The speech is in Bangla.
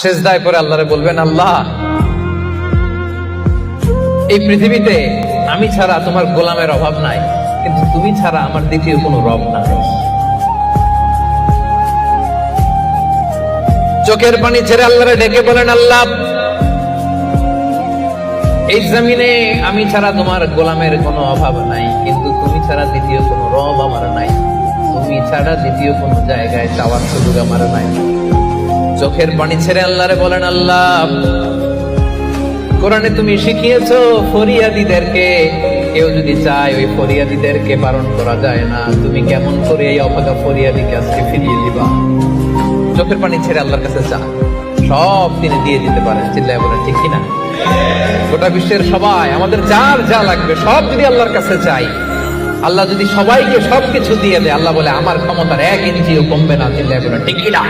সিজদায় পড়ে আল্লাহরে বলবেন, আল্লাহ এই পৃথিবীতে আমি ছাড়া তোমার গোলামের অভাব নাই, কিন্তু তুমি ছাড়া আমার দ্বিতীয় কোনো রব নাই। চোখের পানি ছেড়ে আল্লাহরে ডেকে বলেন, আল্লাহ এই জমিনে আমি ছাড়া তোমার গোলামের কোনো অভাব নাই, কিন্তু তুমি ছাড়া দ্বিতীয় কোনো রব আমার নাই, তুমি ছাড়া দ্বিতীয় কোনো জায়গায় চাওয়ার সুযোগ আমার নাই। চোখের পানি ছেড়ে আল্লাহরে বলেন, আল্লাহ কোরআনে তুমি শিখিয়েছো ফরিয়াদীদেরকে কেউ যদি চায় ওই ফরিয়াদীদেরকে বারণ করা যায় না, তুমি কেমন করে এই অভাগা ফরিয়াদীকে আজকে ফিরিয়ে দিবা? চোখের পানি ছেড়ে আল্লাহর কাছে চা, সব তিনি দিয়ে দিতে পারেন। চিল্লায় বলেন ঠিক কিনা? গোটা বিশ্বের সবাই আমাদের যার যা লাগবে সব যদি আল্লাহর কাছে চাই, আল্লাহ যদি সবাইকে সবকিছু দিয়ে দেয়, আল্লাহ বলে আমার ক্ষমতার 1 ইঞ্চিও কমবে না। চিল্লায় বলেন ঠিক কিনা?